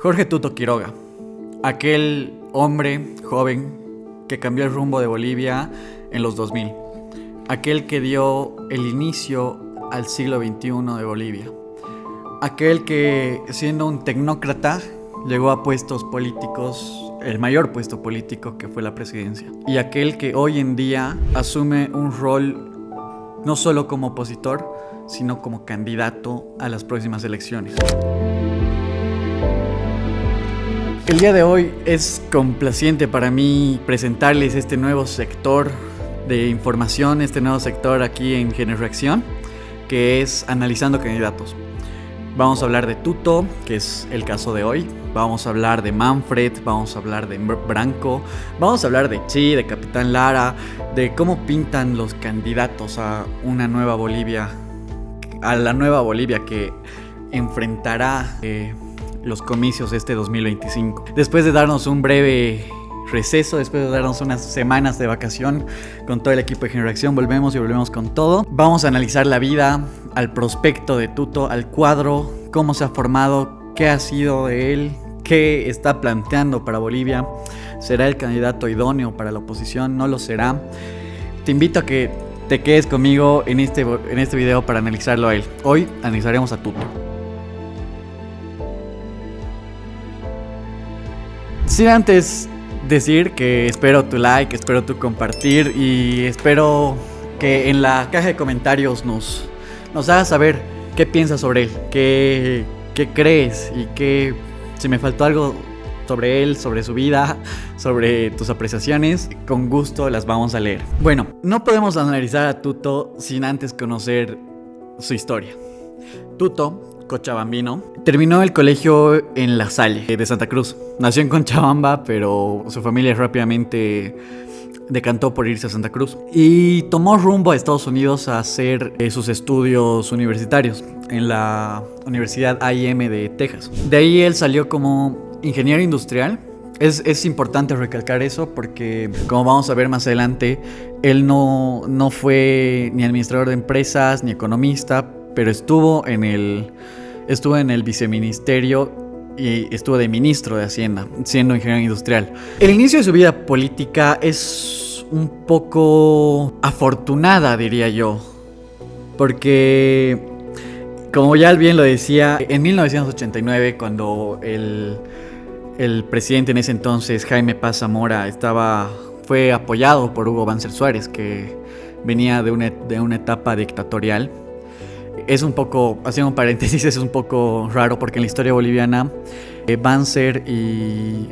Jorge Tuto Quiroga, aquel hombre joven que cambió el rumbo de Bolivia en los 2000, aquel que dio el inicio al siglo XXI de Bolivia, aquel que, siendo un tecnócrata, llegó a puestos políticos, el mayor puesto político, que fue la presidencia, y aquel que hoy en día asume un rol no solo como opositor, sino como candidato a las próximas elecciones. El día de hoy es complaciente para mí presentarles este nuevo sector de información, este nuevo sector aquí en GenerReacción, que es Analizando Candidatos. Vamos a hablar de Tuto, que es el caso de hoy. Vamos a hablar de Manfred, vamos a hablar de Branco, vamos a hablar de Chi, de Capitán Lara, de cómo pintan los candidatos a una nueva Bolivia, a la nueva Bolivia que enfrentará los comicios este 2025. Después de darnos un breve receso, después de darnos unas semanas de vacación con todo el equipo de GenerReacción, volvemos con todo. Vamos a analizar la vida, al prospecto de Tuto, al cuadro, cómo se ha formado, qué ha sido de él, qué está planteando para Bolivia. ¿Será el candidato idóneo para la oposición? ¿No lo será? Te invito a que te quedes conmigo en este video para analizarlo a él. Hoy analizaremos a Tuto. Sin antes decir que espero tu like, espero tu compartir y espero que en la caja de comentarios nos hagas saber qué piensas sobre él, qué crees y si me faltó algo sobre él, sobre su vida, sobre tus apreciaciones, con gusto las vamos a leer. Bueno, no podemos analizar a Tuto sin antes conocer su historia. Tuto, cochabambino, terminó el colegio en La Salle de Santa Cruz. Nació en Cochabamba, pero su familia rápidamente decantó por irse a Santa Cruz y tomó rumbo a Estados Unidos a hacer sus estudios universitarios en la Universidad A&M de Texas. De ahí él salió como ingeniero industrial. Es importante recalcar eso porque, como vamos a ver más adelante, él no fue ni administrador de empresas ni economista, pero estuvo en el viceministerio y estuvo de ministro de Hacienda, siendo ingeniero industrial. El inicio de su vida política es un poco afortunada, diría yo, porque, como ya bien lo decía, en 1989, cuando el presidente en ese entonces, Jaime Paz Zamora, fue apoyado por Hugo Banzer Suárez, que venía de una etapa dictatorial. Es un poco, haciendo un paréntesis, es un poco raro porque en la historia boliviana Banzer y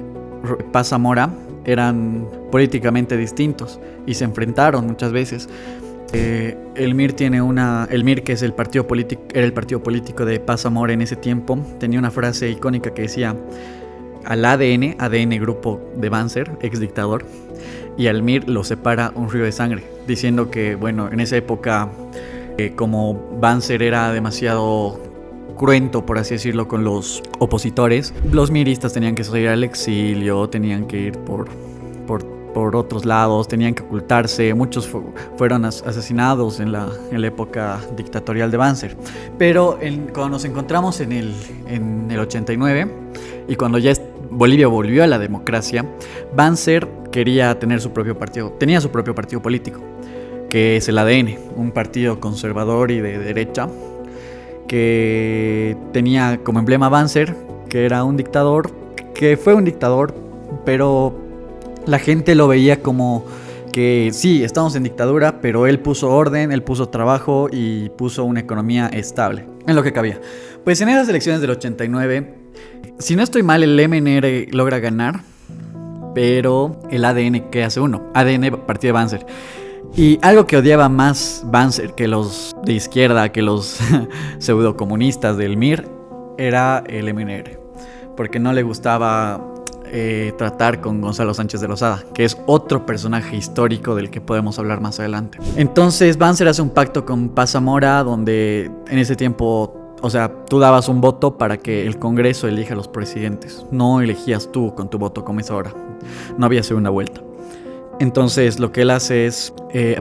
Paz Zamora eran políticamente distintos y se enfrentaron muchas veces. El MIR, que es era el partido político de Paz Zamora en ese tiempo, tenía una frase icónica que decía: al ADN grupo de Banzer, ex dictador, y al MIR lo separa un río de sangre, diciendo que, bueno, en esa época, como Banzer era demasiado cruento, por así decirlo, con los opositores, los miristas tenían que salir al exilio, tenían que ir por otros lados, tenían que ocultarse. Muchos fueron asesinados en la época dictatorial de Banzer. Pero cuando nos encontramos en el 89 y cuando ya Bolivia volvió a la democracia, Banzer quería tener su propio partido, tenía su propio partido político, que es el ADN, un partido conservador y de derecha, que tenía como emblema Banzer, que era un dictador, que fue un dictador, pero la gente lo veía como que sí, estamos en dictadura, pero él puso orden, él puso trabajo y puso una economía estable, en lo que cabía. Pues en esas elecciones del 89, si no estoy mal, el MNR logra ganar, pero el ADN, ¿qué hace uno? ADN, partido de Banzer. Y algo que odiaba más Banzer que los de izquierda, que los pseudocomunistas del MIR, era el MNR, porque no le gustaba tratar con Gonzalo Sánchez de Lozada, que es otro personaje histórico del que podemos hablar más adelante. Entonces Banzer hace un pacto con Paz Zamora, donde en ese tiempo, o sea, tú dabas un voto para que el Congreso elija a los presidentes, no elegías tú con tu voto como es ahora, no había segunda vuelta. Entonces lo que él hace es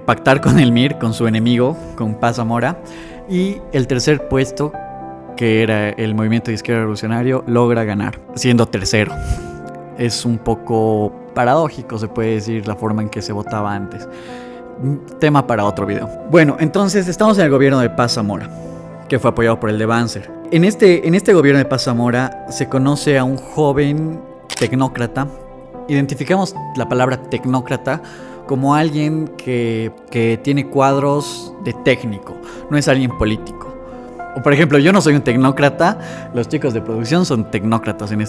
pactar con el MIR, con su enemigo, con Paz Zamora, y el tercer puesto que era el movimiento de izquierda revolucionario, logra ganar, siendo tercero. Es un poco paradójico, se puede decir, la forma en que se votaba antes. Tema para otro video. Bueno, entonces estamos en el gobierno de Paz Zamora, que fue apoyado por el de Banzer. En este gobierno de Paz Zamora se conoce a un joven tecnócrata. Identificamos la palabra tecnócrata como alguien que tiene cuadros de técnico, no es alguien político. O por ejemplo, yo no soy un tecnócrata, los chicos de producción son tecnócratas en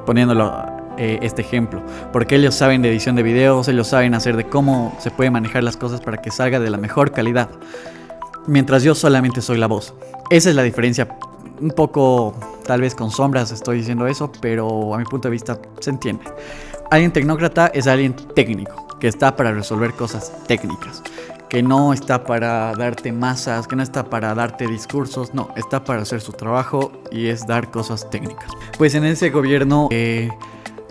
poniéndolo este ejemplo, porque ellos saben de edición de videos, ellos saben hacer de cómo se puede manejar las cosas para que salga de la mejor calidad, mientras yo solamente soy la voz. Esa es la diferencia, un poco tal vez con sombras estoy diciendo eso, pero a mi punto de vista se entiende. Alguien tecnócrata es alguien técnico, que está para resolver cosas técnicas, que no está para darte masas, que no está para darte discursos, no, está para hacer su trabajo y es dar cosas técnicas. Pues en ese gobierno,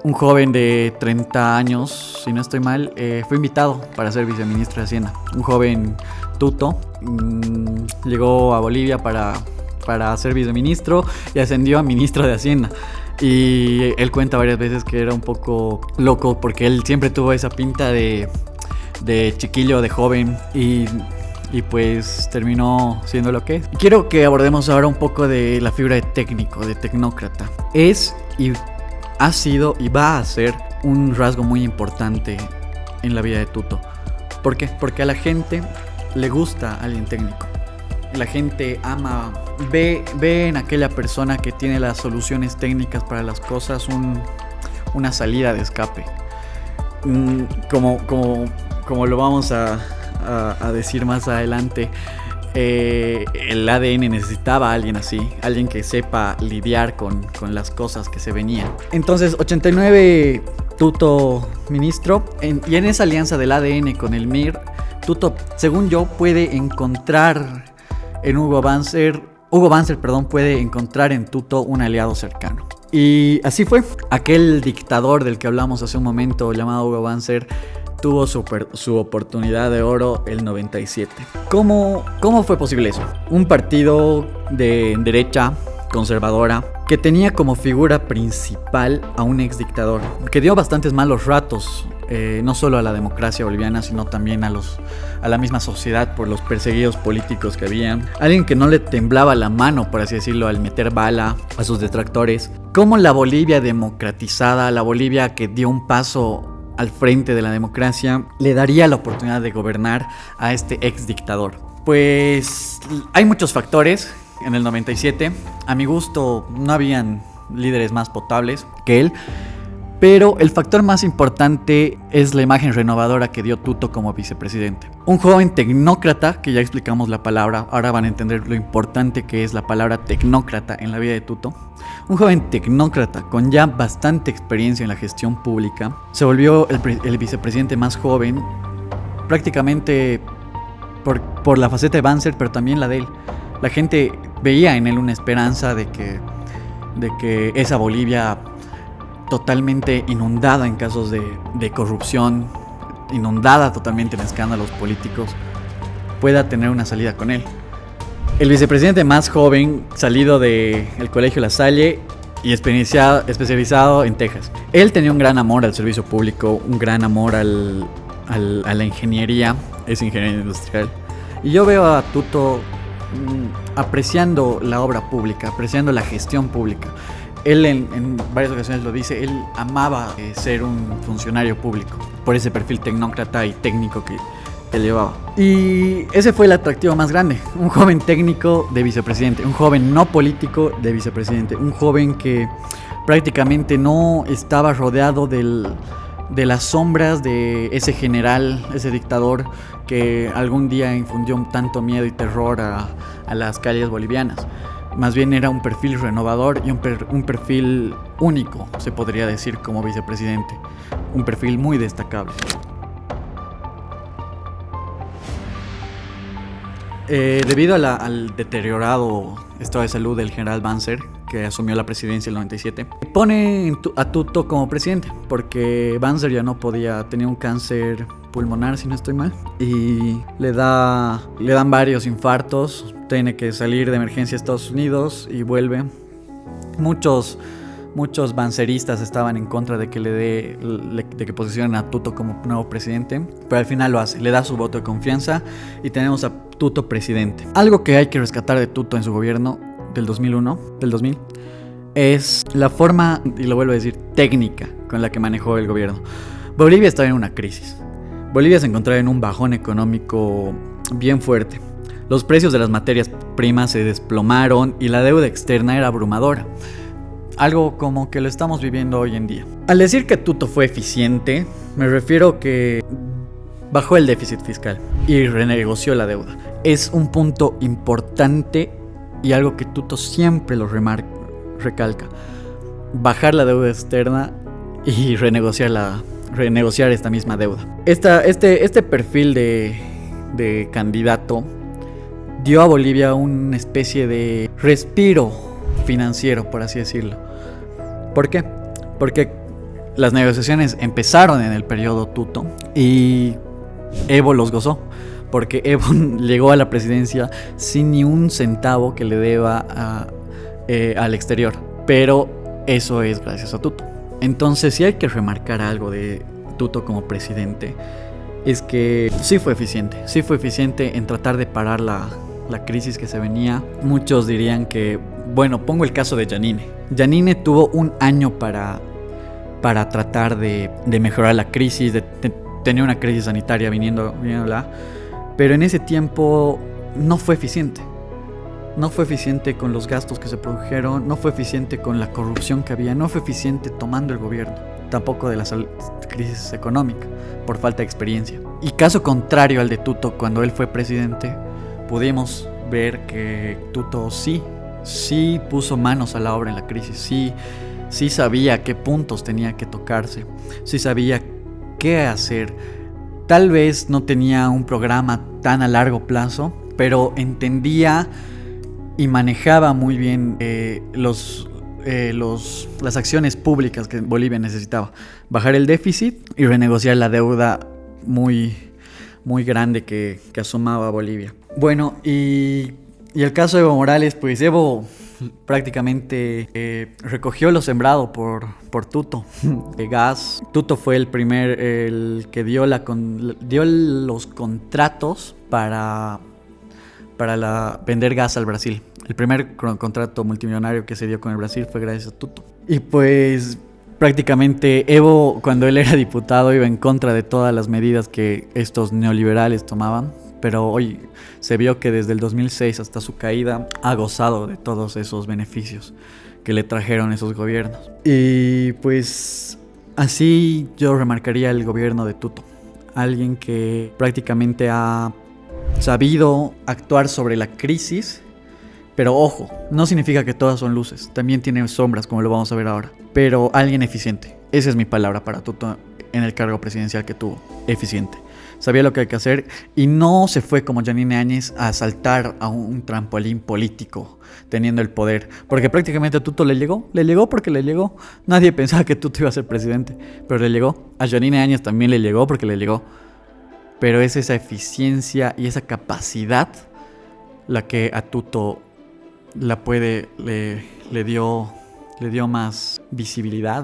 un joven de 30 años, si no estoy mal, fue invitado para ser viceministro de Hacienda. Un joven tuto, llegó a Bolivia para ser viceministro y ascendió a ministro de Hacienda. Y él cuenta varias veces que era un poco loco porque él siempre tuvo esa pinta de chiquillo, de joven y pues terminó siendo lo que es. Quiero que abordemos ahora un poco de la figura de técnico, de tecnócrata. Es y ha sido y va a ser un rasgo muy importante en la vida de Tuto. ¿Por qué? Porque a la gente le gusta alguien técnico. La gente ama, ve en aquella persona que tiene las soluciones técnicas para las cosas una salida de escape. Como lo vamos a decir más adelante, el ADN necesitaba a alguien así, alguien que sepa lidiar con las cosas que se venían. Entonces, 89, Tuto ministro, y en esa alianza del ADN con el MIR, Tuto, según yo, puede encontrar en Hugo Banzer, puede encontrar en Tuto un aliado cercano. Y así fue. Aquel dictador del que hablamos hace un momento, llamado Hugo Banzer, tuvo su oportunidad de oro el 97. ¿Cómo fue posible eso? Un partido de derecha conservadora que tenía como figura principal a un ex dictador que dio bastantes malos ratos, no solo a la democracia boliviana, sino también a la misma sociedad por los perseguidos políticos que había. Alguien que no le temblaba la mano, por así decirlo, al meter bala a sus detractores. Como la Bolivia democratizada, la Bolivia que dio un paso al frente de la democracia, le daría la oportunidad de gobernar a este ex dictador. Pues hay muchos factores. En el 97, a mi gusto, no habían líderes más potables que él, pero el factor más importante es la imagen renovadora que dio Tuto como vicepresidente. Un joven tecnócrata, que ya explicamos la palabra, ahora van a entender lo importante que es la palabra tecnócrata en la vida de Tuto. Un joven tecnócrata con ya bastante experiencia en la gestión pública, se volvió el vicepresidente más joven, prácticamente por la faceta de Banzer, pero también la de él. La gente veía en él una esperanza de que esa Bolivia totalmente inundada en casos de corrupción, inundada totalmente en escándalos políticos, pueda tener una salida con él. El vicepresidente más joven, salido del Colegio La Salle y especializado en Texas. Él tenía un gran amor al servicio público, un gran amor a la ingeniería, es ingeniero industrial. Y yo veo a Tuto apreciando la obra pública, apreciando la gestión pública. Él en varias ocasiones lo dice, él amaba ser un funcionario público por ese perfil tecnócrata y técnico que llevaba. Y ese fue el atractivo más grande, un joven técnico de vicepresidente, un joven no político de vicepresidente, un joven que prácticamente no estaba rodeado de las sombras de ese general, ese dictador que algún día infundió tanto miedo y terror a las calles bolivianas. Más bien era un perfil renovador y un perfil único, se podría decir, como vicepresidente. Un perfil muy destacable. Debido al deteriorado estado de salud del general Banzer, que asumió la presidencia en el 97, pone a Tuto como presidente, porque Banzer ya no podía, tenía un cáncer pulmonar, si no estoy mal, y le dan varios infartos, tiene que salir de emergencia a Estados Unidos y vuelve. Muchos banceristas estaban en contra de que de que posicionen a Tuto como nuevo presidente, pero al final lo hace, le da su voto de confianza y tenemos a Tuto presidente. Algo que hay que rescatar de Tuto en su gobierno del 2000, es la forma, y lo vuelvo a decir, técnica con la que manejó el gobierno. Bolivia estaba en una crisis. Bolivia se encontraba en un bajón económico bien fuerte. Los precios de las materias primas se desplomaron y la deuda externa era abrumadora. Algo como que lo estamos viviendo hoy en día. Al decir que Tuto fue eficiente, me refiero que bajó el déficit fiscal y renegoció la deuda. Es un punto importante y algo que Tuto siempre lo recalca. Bajar la deuda externa y renegociar esta misma deuda. Este perfil de candidato dio a Bolivia una especie de respiro financiero, por así decirlo. ¿Por qué? Porque las negociaciones empezaron en el periodo Tuto y Evo los gozó. Porque Evo llegó a la presidencia sin ni un centavo que le deba al exterior. Pero eso es gracias a Tuto. Entonces, si hay que remarcar algo de Tuto como presidente, es que sí fue eficiente en tratar de parar la crisis que se venía. Muchos dirían que, bueno, pongo el caso de Janine. Janine tuvo un año para tratar de mejorar la crisis, tenía una crisis sanitaria viniéndola, pero en ese tiempo no fue eficiente. No fue eficiente con los gastos que se produjeron, no fue eficiente con la corrupción que había, no fue eficiente tomando el gobierno, tampoco de la crisis económica, por falta de experiencia. Y caso contrario al de Tuto, cuando él fue presidente, pudimos ver que Tuto sí puso manos a la obra en la crisis, sí sabía qué puntos tenía que tocarse, sí sabía qué hacer. Tal vez no tenía un programa tan a largo plazo, pero entendía y manejaba muy bien las acciones públicas que Bolivia necesitaba. Bajar el déficit y renegociar la deuda muy, muy grande que asomaba Bolivia. Bueno, y el caso de Evo Morales, pues Evo prácticamente recogió lo sembrado por Tuto. Gas. Tuto fue el que dio los contratos para vender gas al Brasil. El primer contrato multimillonario que se dio con el Brasil fue gracias a Tuto. Y pues prácticamente Evo, cuando él era diputado, iba en contra de todas las medidas que estos neoliberales tomaban. Pero hoy se vio que desde el 2006 hasta su caída ha gozado de todos esos beneficios que le trajeron esos gobiernos. Y pues así yo remarcaría el gobierno de Tuto. Alguien que prácticamente ha sabido actuar sobre la crisis, pero ojo, no significa que todas son luces, también tiene sombras, como lo vamos a ver ahora. Pero alguien eficiente, esa es mi palabra para Tuto en el cargo presidencial que tuvo, eficiente. Sabía lo que hay que hacer y no se fue como Janine Áñez a saltar a un trampolín político teniendo el poder, porque prácticamente a Tuto le llegó porque le llegó. Nadie pensaba que Tuto iba a ser presidente, pero le llegó. A Janine Áñez también le llegó porque le llegó. Pero es esa eficiencia y esa capacidad la que a Tuto le dio más visibilidad.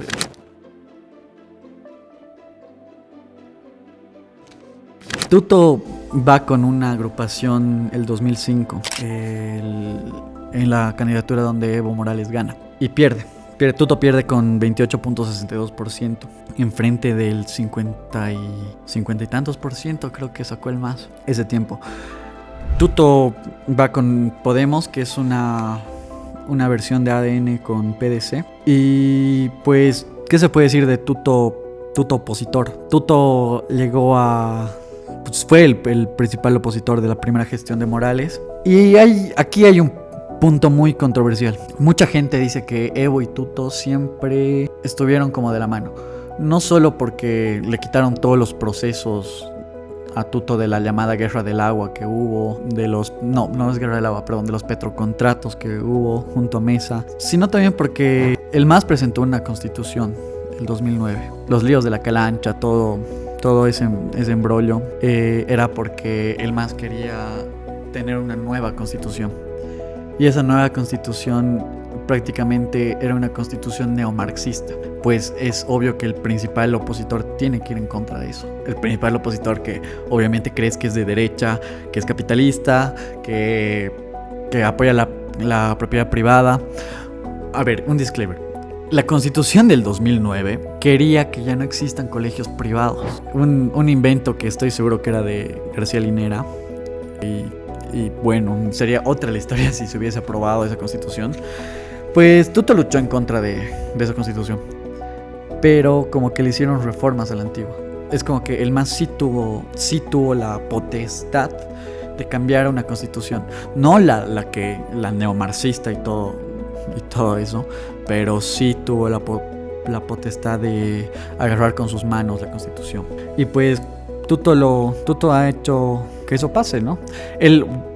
Tuto va con una agrupación el 2005 en la candidatura donde Evo Morales gana y pierde. Tuto pierde con 28.62% enfrente del 50 y tantos por ciento, creo que sacó el más ese tiempo. Tuto va con Podemos, que es una versión de ADN con PDC. Y pues, ¿qué se puede decir de Tuto opositor? Tuto llegó fue el principal opositor de la primera gestión de Morales. Y aquí hay un punto muy controversial. Mucha gente dice que Evo y Tuto siempre estuvieron como de la mano. No solo porque le quitaron todos los procesos a Tuto de la llamada guerra del agua que hubo, de los petrocontratos que hubo junto a Mesa, sino también porque el MAS presentó una constitución el 2009. Los líos de la Calancha, toda todo ese embrollo era porque el MAS quería tener una nueva constitución. Y esa nueva constitución prácticamente era una constitución neomarxista. Pues es obvio que el principal opositor tiene que ir en contra de eso. El principal opositor que obviamente crees que es de derecha, que es capitalista, que apoya la propiedad privada. A ver, un disclaimer. La Constitución del 2009 quería que ya no existan colegios privados. Un invento que estoy seguro que era de García Linera. Y bueno, sería otra la historia si se hubiese aprobado esa Constitución. Pues Tuto luchó en contra de esa Constitución. Pero como que le hicieron reformas a la antigua. Es como que el MAS sí tuvo la potestad de cambiar una Constitución. No la neomarxista y todo eso, pero sí tuvo la potestad de agarrar con sus manos la Constitución. Y pues Tuto ha hecho que eso pase, ¿no?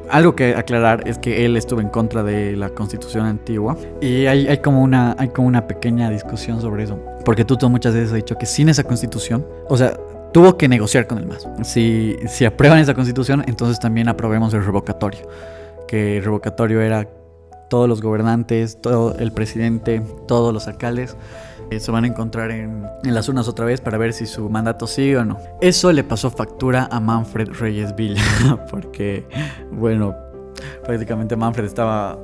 Algo que aclarar es que él estuvo en contra de la Constitución antigua y hay como una pequeña discusión sobre eso, porque Tuto muchas veces ha dicho que sin esa Constitución, o sea, tuvo que negociar con el MAS. Si aprueban esa Constitución, entonces también aprobemos el revocatorio, que el revocatorio era todos los gobernantes, todo el presidente, todos los alcaldes se van a encontrar en las urnas otra vez para ver si su mandato sigue o no. Eso le pasó factura a Manfred Reyes Villa, porque, bueno, prácticamente Manfred estaba,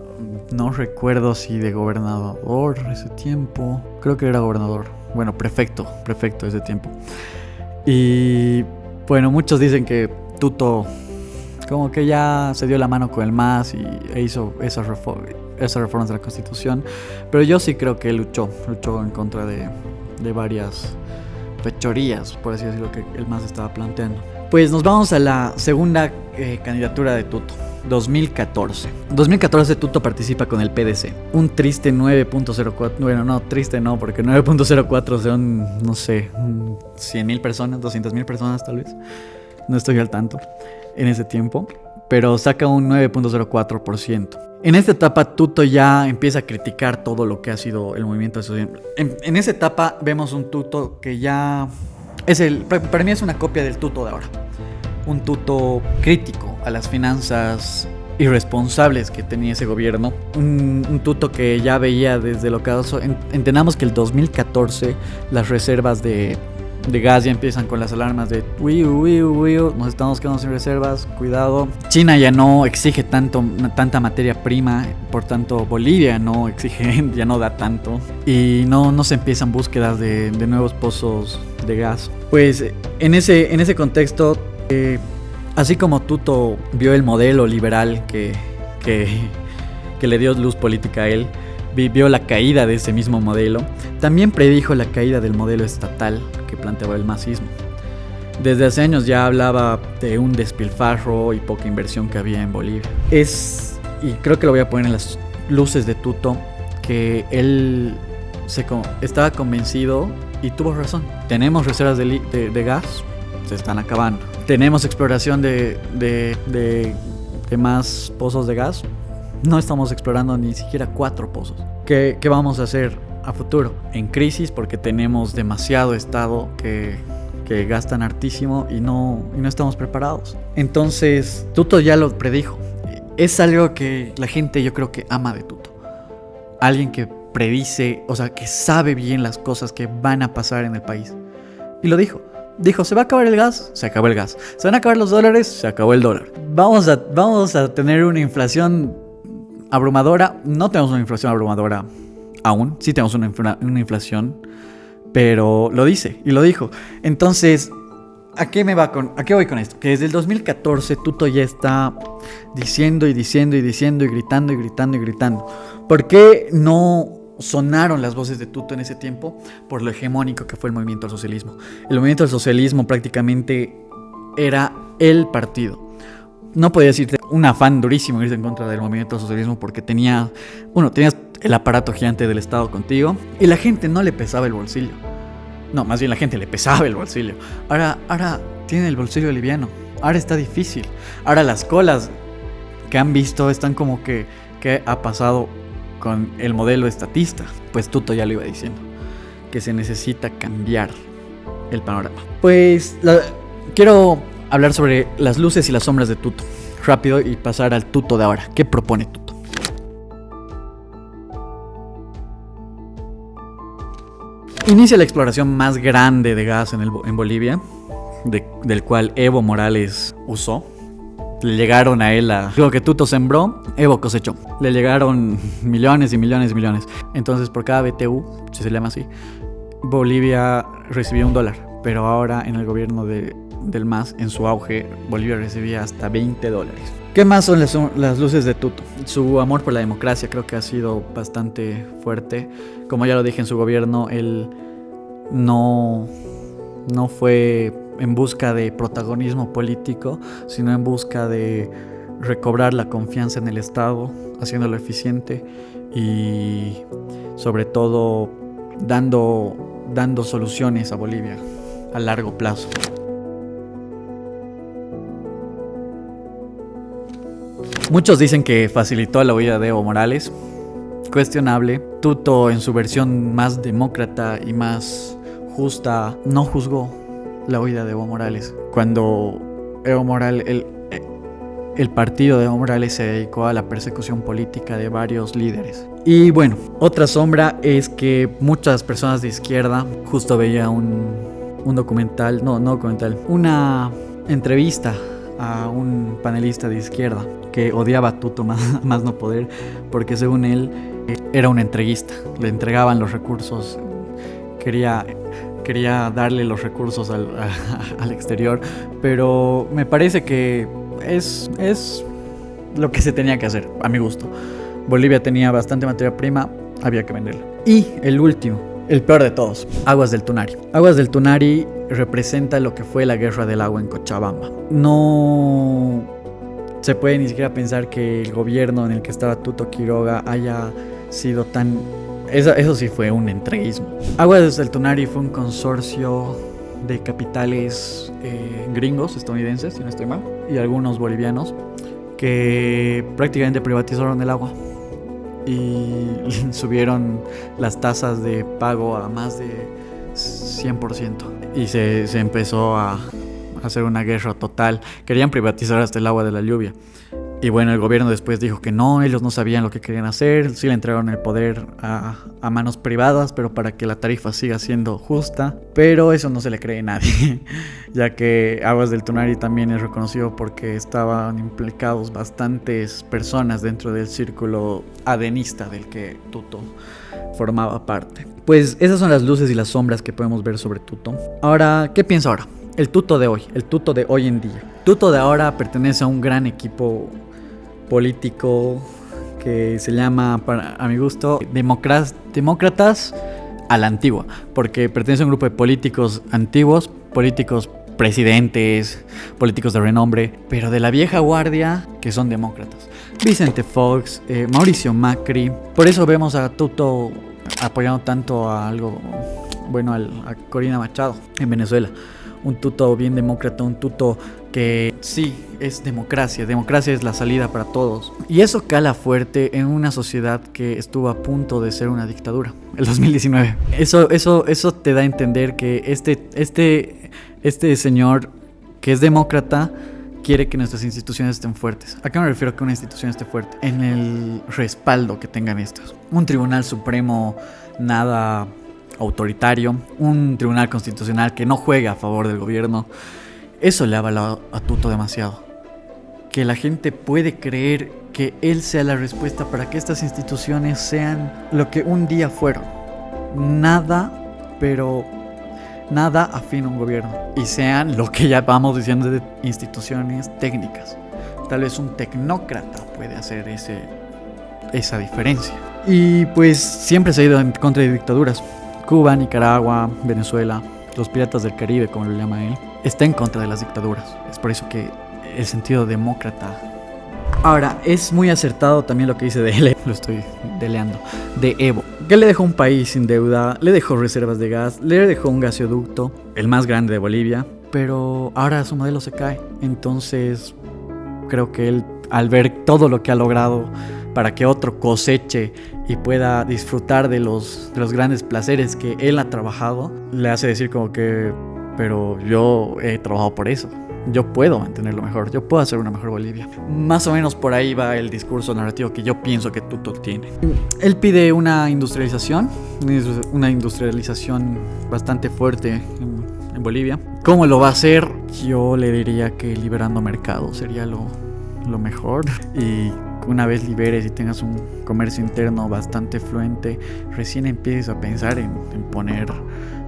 no recuerdo si de gobernador ese tiempo, creo que era gobernador, bueno, prefecto ese tiempo. Y, bueno, muchos dicen que Tuto como que ya se dio la mano con el MAS e hizo esas reformas de la Constitución, pero yo sí creo que luchó en contra de varias fechorías, por así decirlo, que el MAS estaba planteando. Pues nos vamos a la segunda candidatura de Tuto, 2014. 2014 Tuto participa con el PDC, un triste 9.04, bueno, no, triste no, porque 9.04 son, no sé, 100,000 personas, 200,000 personas tal vez, no estoy al tanto en ese tiempo, pero saca un 9.04%. En esta etapa Tuto ya empieza a criticar todo lo que ha sido el movimiento estudiantil. En esa etapa vemos un Tuto que ya para mí es una copia del Tuto de ahora. Un Tuto crítico a las finanzas irresponsables que tenía ese gobierno. Un Tuto que ya veía desde lo que... Entendamos que el 2014 las reservas de gas ya empiezan con las alarmas de nos estamos quedando sin reservas, cuidado. China ya no exige tanta materia prima, por tanto Bolivia no exige, ya no da tanto, y no se empiezan búsquedas de nuevos pozos de gas. Pues en ese contexto, así como Tuto vio el modelo liberal que le dio luz política a él, vio la caída de ese mismo modelo, también predijo la caída del modelo estatal que planteaba el masismo. Desde hace años ya hablaba de un despilfarro y poca inversión que había en Bolivia. Y creo que lo voy a poner en las luces de Tuto, que él estaba convencido y tuvo razón. Tenemos reservas de gas, se están acabando. Tenemos exploración de más pozos de gas. No estamos explorando ni siquiera 4 pozos. ¿Qué vamos a hacer a futuro? En crisis, porque tenemos demasiado estado que gastan hartísimo y no estamos preparados. Entonces, Tuto ya lo predijo. Es algo que la gente, yo creo que ama de Tuto. Alguien que predice, o sea, que sabe bien las cosas que van a pasar en el país. Y lo dijo. Dijo, ¿se va a acabar el gas? Se acabó el gas. ¿Se van a acabar los dólares? Se acabó el dólar. Vamos a tener una inflación abrumadora. No tenemos una inflación abrumadora aún. Sí tenemos una inflación, pero lo dice y lo dijo. Entonces, ¿a qué voy con esto? Que desde el 2014 Tuto ya está diciendo y gritando. ¿Por qué no sonaron las voces de Tuto en ese tiempo? Por lo hegemónico que fue el movimiento al socialismo. El movimiento al socialismo prácticamente era el partido. No podía decirte un afán durísimo irse en contra del movimiento al socialismo porque tenías el aparato gigante del Estado contigo y la gente no le pesaba el bolsillo. No, más bien la gente le pesaba el bolsillo. Ahora tienen el bolsillo liviano. Ahora está difícil. Ahora las colas que han visto están como que ¿qué ha pasado con el modelo estatista? Pues Tuto ya lo iba diciendo, que se necesita cambiar el panorama. Pues quiero hablar sobre las luces y las sombras de Tuto rápido y pasar al Tuto de ahora. ¿Qué propone Tuto? Inicia la exploración más grande de gas en Bolivia, del cual Evo Morales usó. Le llegaron a él lo que Tuto sembró, Evo cosechó. Le llegaron millones y millones y millones. Entonces por cada BTU, si se llama así, Bolivia recibía $1. Pero ahora en el gobierno del MAS, en su auge, Bolivia recibía hasta $20. ¿Qué más son las luces de Tuto? Su amor por la democracia creo que ha sido bastante fuerte. Como ya lo dije, en su gobierno él no fue en busca de protagonismo político, sino en busca de recobrar la confianza en el Estado, haciéndolo eficiente y sobre todo dando soluciones a Bolivia a largo plazo. Muchos dicen que facilitó la huida de Evo Morales. Cuestionable. Tuto, en su versión más demócrata y más justa, no juzgó la huida de Evo Morales. Cuando Evo Morales, el partido de Evo Morales se dedicó a la persecución política de varios líderes. Y bueno, otra sombra es que muchas personas de izquierda, justo veía una entrevista a un panelista de izquierda que odiaba a Tuto más no poder, porque según él era un entreguista, le entregaban los recursos, quería darle los recursos al exterior, pero me parece que es lo que se tenía que hacer, a mi gusto. Bolivia tenía bastante materia prima, había que venderla. Y el último, el peor de todos, Aguas del Tunari. Aguas del Tunari representa lo que fue la guerra del agua en Cochabamba. No se puede ni siquiera pensar que el gobierno en el que estaba Tuto Quiroga haya sido tan... Eso sí fue un entreguismo. Aguas del Tunari fue un consorcio de capitales gringos, estadounidenses, si no estoy mal, y algunos bolivianos, que prácticamente privatizaron el agua y subieron las tasas de pago a más de 100%. Y se empezó a hacer una guerra total. Querían privatizar hasta el agua de la lluvia. Y bueno, el gobierno después dijo que no, ellos no sabían lo que querían hacer. Sí le entregaron el poder a manos privadas, pero para que la tarifa siga siendo justa. Pero eso no se le cree a nadie, ya que Aguas del Tunari también es reconocido porque estaban implicados bastantes personas dentro del círculo adenista del que Tuto formaba parte. Pues esas son las luces y las sombras que podemos ver sobre Tuto. Ahora, ¿qué piensa ahora? El Tuto de hoy, el Tuto de hoy en día. Tuto de ahora pertenece a un gran equipo político que se llama, a mi gusto, demócratas a la antigua, porque pertenece a un grupo de políticos antiguos, políticos presidentes, políticos de renombre, pero de la vieja guardia que son demócratas. Vicente Fox, Mauricio Macri. Por eso vemos a Tuto apoyando tanto a a Corina Machado en Venezuela. Un Tuto bien demócrata, un Tuto que sí es democracia. Democracia es la salida para todos. Y eso cala fuerte en una sociedad que estuvo a punto de ser una dictadura, el 2019. Eso te da a entender que este señor que es demócrata quiere que nuestras instituciones estén fuertes. ¿A qué me refiero que una institución esté fuerte? En el respaldo que tengan estos. Un tribunal supremo nada autoritario, un tribunal constitucional que no juegue a favor del gobierno. Eso le ha avalado a Tuto demasiado. Que la gente puede creer que él sea la respuesta para que estas instituciones sean lo que un día fueron. Nada afín a un gobierno. Y sean lo que ya vamos diciendo de instituciones técnicas. Tal vez un tecnócrata puede hacer esa diferencia. Y pues siempre se ha ido en contra de dictaduras. Cuba, Nicaragua, Venezuela, los piratas del Caribe, como lo llama él, está en contra de las dictaduras. Es por eso que el sentido demócrata. Ahora, es muy acertado también lo que dice de él, lo estoy deleando, de Evo, que le dejó un país sin deuda, le dejó reservas de gas, le dejó un gasoducto, el más grande de Bolivia, pero ahora su modelo se cae. Entonces, creo que él, al ver todo lo que ha logrado para que otro coseche y pueda disfrutar de los grandes placeres que él ha trabajado, le hace decir como que pero yo he trabajado por eso. Yo puedo mantenerlo mejor, yo puedo hacer una mejor Bolivia. Más o menos por ahí va el discurso narrativo que yo pienso que Tuto tiene. Él pide una industrialización bastante fuerte en Bolivia. ¿Cómo lo va a hacer? Yo le diría que liberando mercado sería lo mejor. Y una vez liberes y tengas un comercio interno bastante fluente, recién empieces a pensar en poner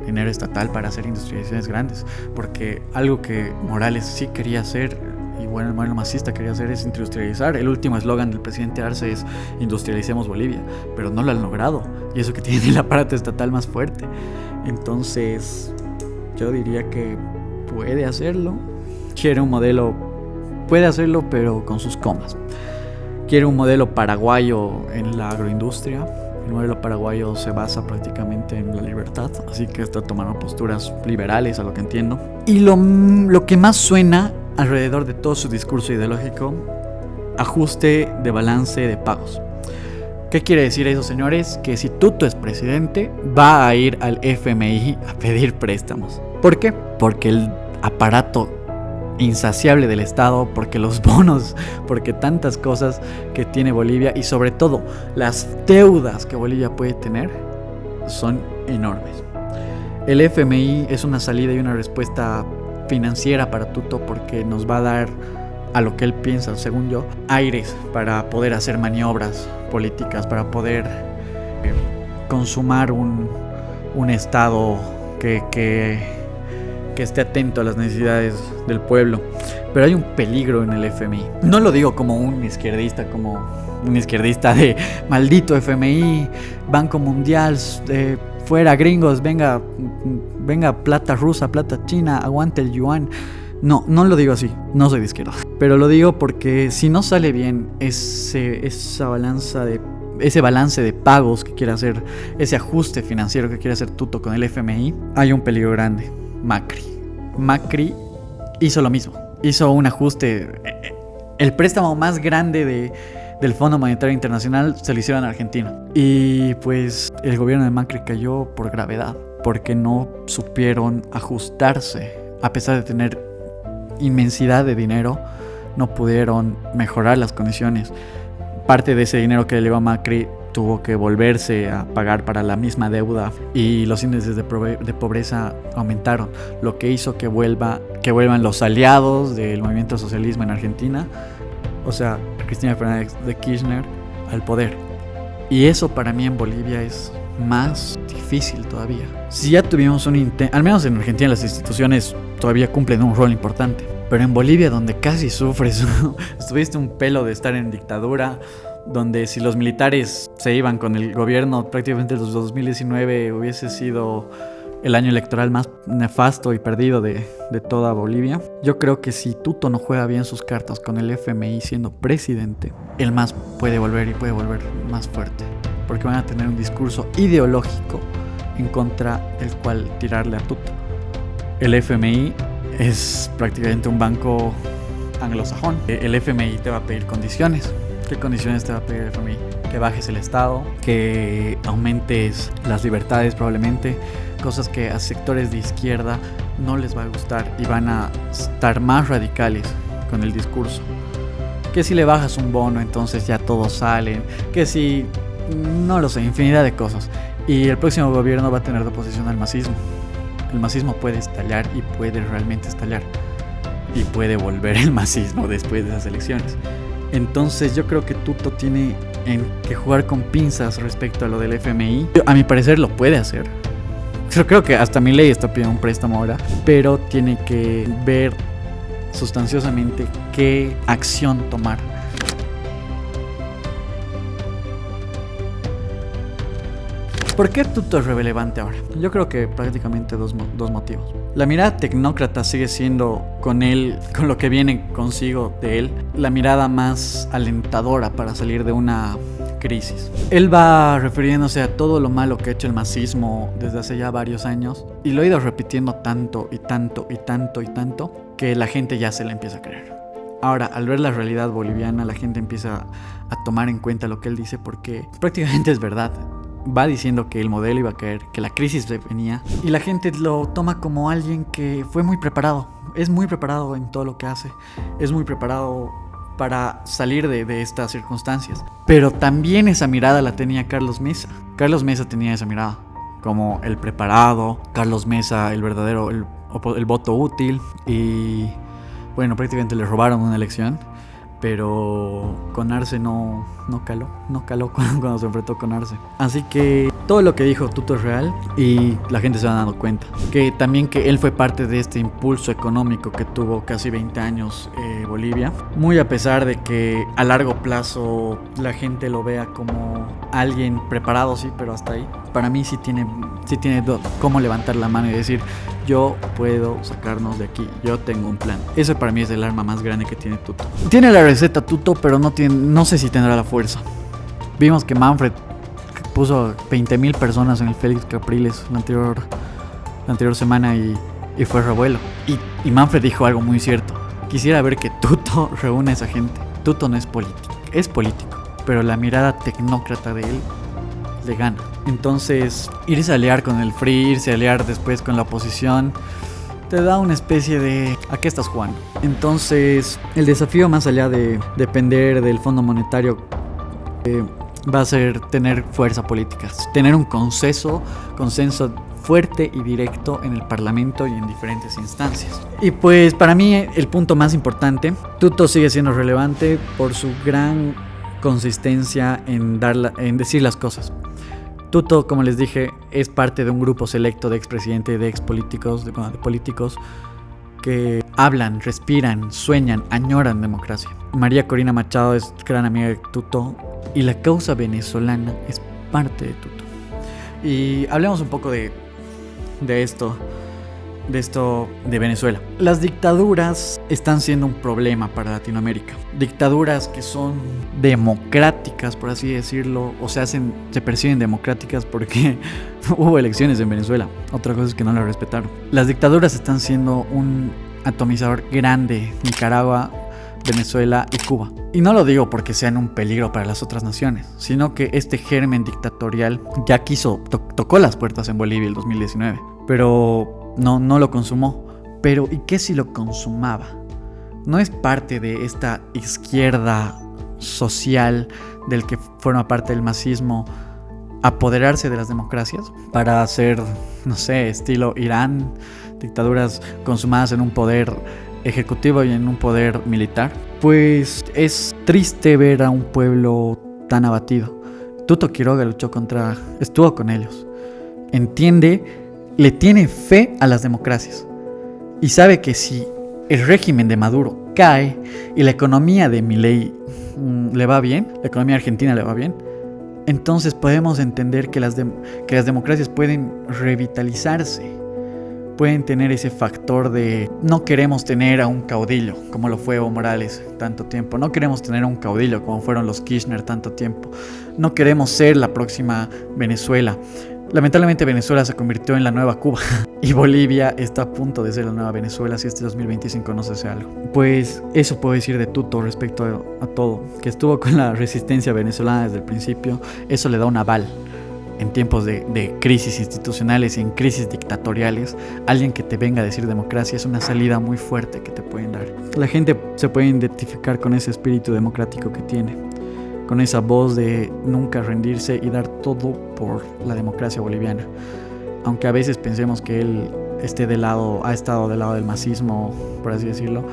dinero estatal para hacer industrializaciones grandes, porque algo que Morales sí quería hacer, y bueno, el modelo masista quería hacer, es industrializar. El último eslogan del presidente Arce es industrialicemos Bolivia, pero no lo han logrado, y eso que tiene el aparato estatal más fuerte. Entonces yo diría que puede hacerlo. Quiere un modelo, puede hacerlo, pero con sus comas. Quiere un modelo paraguayo en la agroindustria. El modelo paraguayo se basa prácticamente en la libertad, así que está tomando posturas liberales, a lo que entiendo. Y lo que más suena alrededor de todo su discurso ideológico, ajuste de balance de pagos. ¿Qué quiere decir eso, señores? Que si Tuto es presidente, va a ir al FMI a pedir préstamos. ¿Por qué? Porque el aparato insaciable del Estado, porque los bonos, porque tantas cosas que tiene Bolivia, y sobre todo las deudas que Bolivia puede tener son enormes. El FMI es una salida y una respuesta financiera para Tuto, porque nos va a dar, a lo que él piensa, según yo, aires para poder hacer maniobras políticas, para poder consumar un Estado que esté atento a las necesidades del pueblo. Pero hay un peligro en el FMI. No lo digo como un izquierdista de maldito FMI, Banco Mundial, fuera gringos, venga plata rusa, plata china, aguante el yuan. No lo digo así, no soy de izquierda. Pero lo digo porque si no sale bien ese balance de pagos que quiere hacer, ese ajuste financiero que quiere hacer Tuto con el FMI, hay un peligro grande. Macri hizo lo mismo. Hizo un ajuste. El préstamo más grande del Fondo Monetario Internacional se lo hicieron a Argentina. Y pues el gobierno de Macri cayó por gravedad, porque no supieron ajustarse. A pesar de tener inmensidad de dinero, no pudieron mejorar las condiciones. Parte de ese dinero que le llevó a Macri tuvo que volverse a pagar para la misma deuda, y los índices de pobreza aumentaron, lo que hizo que vuelvan los aliados del movimiento socialismo en Argentina, o sea, Cristina Fernández de Kirchner, al poder. Y eso para mí en Bolivia es más difícil todavía. Si ya tuvimos al menos en Argentina las instituciones todavía cumplen un rol importante, pero en Bolivia, donde casi sufres, estuviste un pelo de estar en dictadura, donde si los militares se iban con el gobierno, prácticamente el 2019 hubiese sido el año electoral más nefasto y perdido de toda Bolivia. Yo creo que si Tuto no juega bien sus cartas con el FMI siendo presidente, el MAS puede volver más fuerte, porque van a tener un discurso ideológico en contra del cual tirarle a Tuto. El FMI es prácticamente un banco anglosajón. El FMI te va a pedir condiciones. ¿Qué condiciones te va a pedir el FMI? Que bajes el Estado, que aumentes las libertades probablemente, cosas que a sectores de izquierda no les va a gustar y van a estar más radicales con el discurso. Que si le bajas un bono, entonces ya todos salen, que si, no lo sé, infinidad de cosas. Y el próximo gobierno va a tener de oposición al masismo. El masismo puede estallar y puede realmente estallar, y puede volver el masismo después de esas elecciones. Entonces yo creo que Tuto tiene que jugar con pinzas respecto a lo del FMI. A mi parecer lo puede hacer. Yo creo que hasta Milei está pidiendo un préstamo ahora, pero tiene que ver sustanciosamente qué acción tomar. ¿Por qué Tuto es relevante ahora? Yo creo que prácticamente dos motivos. La mirada tecnócrata sigue siendo con él, con lo que viene consigo de él, la mirada más alentadora para salir de una crisis. Él va refiriéndose a todo lo malo que ha hecho el masismo desde hace ya varios años, y lo ha ido repitiendo tanto que la gente ya se le empieza a creer. Ahora, al ver la realidad boliviana, la gente empieza a tomar en cuenta lo que él dice, porque prácticamente es verdad. va diciendo que el modelo iba a caer, que la crisis venía, y la gente lo toma como alguien que fue muy preparado, es muy preparado en todo lo que hace, es muy preparado para salir de estas circunstancias. Pero también esa mirada la tenía Carlos Mesa. Carlos Mesa tenía esa mirada, como el preparado, Carlos Mesa el verdadero, el voto útil, y bueno, prácticamente le robaron una elección. Pero con Arce no caló cuando se enfrentó con Arce. Así que todo lo que dijo Tuto es real y la gente se va dando cuenta. Que también que él fue parte de este impulso económico que tuvo casi 20 años Bolivia. Muy a pesar de que a largo plazo la gente lo vea como alguien preparado, sí, pero hasta ahí. Para mí sí tiene cómo levantar la mano y decir: yo puedo sacarnos de aquí, yo tengo un plan. Eso para mí es el arma más grande que tiene Tuto. Tiene la receta Tuto, pero no sé si tendrá la fuerza. Vimos que Manfred puso 20,000 personas en el Félix Capriles la anterior semana y fue revuelo. Y Manfred dijo algo muy cierto: quisiera ver que Tuto reúne a esa gente. Tuto no es político, es político, pero la mirada tecnócrata de él le gana. Entonces, irse a aliar con el FRI, irse a aliar después con la oposición, te da una especie de ¿a qué estás jugando? Entonces, el desafío, más allá de depender del Fondo Monetario, va a ser tener fuerza política, tener un consenso fuerte y directo en el Parlamento y en diferentes instancias. Y pues para mí el punto más importante, Tuto sigue siendo relevante por su gran consistencia en decir las cosas. Tuto, como les dije, es parte de un grupo selecto de expresidentes y de expolíticos, de políticos que hablan, respiran, sueñan, añoran democracia. María Corina Machado es gran amiga de Tuto y la causa venezolana es parte de Tuto. Y hablemos un poco de esto de Venezuela. Las dictaduras están siendo un problema para Latinoamérica. Dictaduras que son democráticas, por así decirlo, o se perciben democráticas porque hubo elecciones en Venezuela. Otra cosa es que no las respetaron. Las dictaduras están siendo un atomizador grande: Nicaragua, Venezuela y Cuba. Y no lo digo porque sean un peligro para las otras naciones, sino que este germen dictatorial ya tocó las puertas en Bolivia el 2019, pero no lo consumó. Pero ¿y qué si lo consumaba? ¿No es parte de esta izquierda social del que forma parte el masismo apoderarse de las democracias para hacer, no sé, estilo Irán, dictaduras consumadas en un poder ejecutivo y en un poder militar? Pues es triste ver a un pueblo tan abatido. Tuto Quiroga estuvo con ellos, entiende, le tiene fe a las democracias y sabe que si el régimen de Maduro cae y la economía de Milei le va bien, la economía argentina le va bien, entonces podemos entender que las democracias pueden revitalizarse, pueden tener ese factor de no queremos tener a un caudillo como lo fue Evo Morales tanto tiempo, no queremos tener a un caudillo como fueron los Kirchner tanto tiempo, no queremos ser la próxima Venezuela. Lamentablemente Venezuela se convirtió en la nueva Cuba y Bolivia está a punto de ser la nueva Venezuela si este 2025 no se hace algo. Pues eso puedo decir de Tuto respecto a todo, que estuvo con la resistencia venezolana desde el principio. Eso le da un aval en tiempos de crisis institucionales y en crisis dictatoriales. Alguien que te venga a decir democracia es una salida muy fuerte que te pueden dar. La gente se puede identificar con ese espíritu democrático que tiene, con esa voz de nunca rendirse y dar todo por la democracia boliviana. Aunque a veces pensemos que él ha estado del lado del masismo, por así decirlo,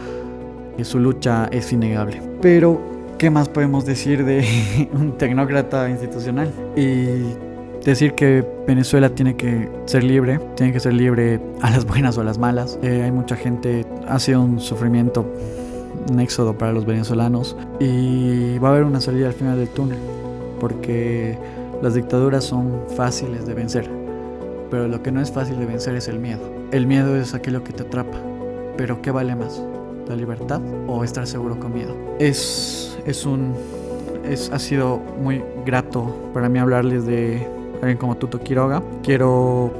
su lucha es innegable. Pero, ¿qué más podemos decir de un tecnócrata institucional? Y decir que Venezuela tiene que ser libre a las buenas o a las malas. Hay mucha gente, ha sido un sufrimiento, un éxodo para los venezolanos, y va a haber una salida al final del túnel, porque las dictaduras son fáciles de vencer, pero lo que no es fácil de vencer es el miedo. El miedo es aquello que te atrapa, pero ¿qué vale más? ¿La libertad o estar seguro con miedo? Ha sido muy grato para mí hablarles de alguien como Tuto Quiroga. Quiero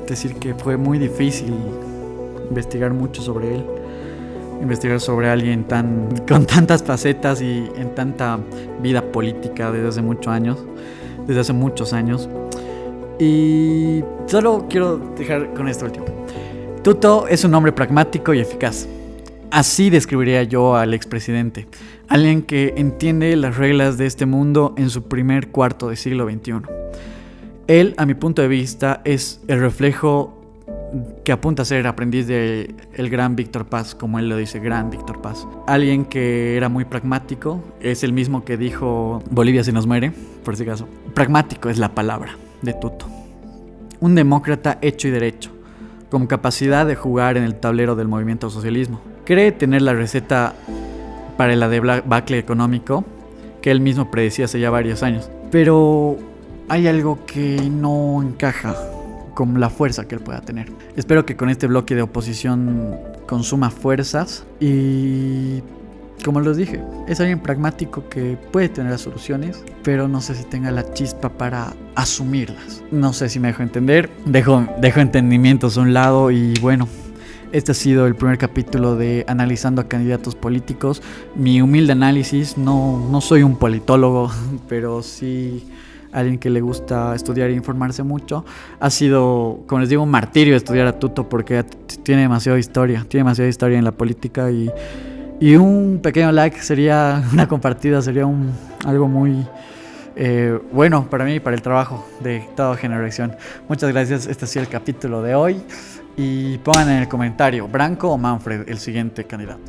decir que fue muy difícil investigar mucho sobre él, investigar sobre alguien con tantas facetas y en tanta vida política desde hace muchos años. desde hace muchos años. Y solo quiero dejar con esto último. Tuto es un hombre pragmático y eficaz. Así describiría yo al expresidente. Alguien que entiende las reglas de este mundo en su primer cuarto de siglo XXI. Él, a mi punto de vista, es el reflejo que apunta a ser aprendiz de el gran Víctor Paz, como él lo dice, gran Víctor Paz. Alguien que era muy pragmático, es el mismo que dijo Bolivia se nos muere, por si acaso. Pragmático es la palabra de Tuto. Un demócrata hecho y derecho, con capacidad de jugar en el tablero del movimiento socialismo. Cree tener la receta para el debacle económico que él mismo predecía hace ya varios años. Pero hay algo que no encaja con la fuerza que él pueda tener. Espero que con este bloque de oposición consuma fuerzas y, como les dije, es alguien pragmático que puede tener las soluciones, pero no sé si tenga la chispa para asumirlas. No sé si me dejo entender. Dejo entendimientos a un lado y bueno, este ha sido el primer capítulo de Analizando a Candidatos Políticos. Mi humilde análisis, no soy un politólogo, pero sí alguien que le gusta estudiar e informarse mucho. Ha sido, como les digo, un martirio estudiar a Tuto porque tiene demasiada historia en la política y un pequeño like sería, una compartida sería algo muy bueno para mí y para el trabajo de toda generación. Muchas gracias, este ha sido el capítulo de hoy y pongan en el comentario, ¿Branco o Manfred el siguiente candidato?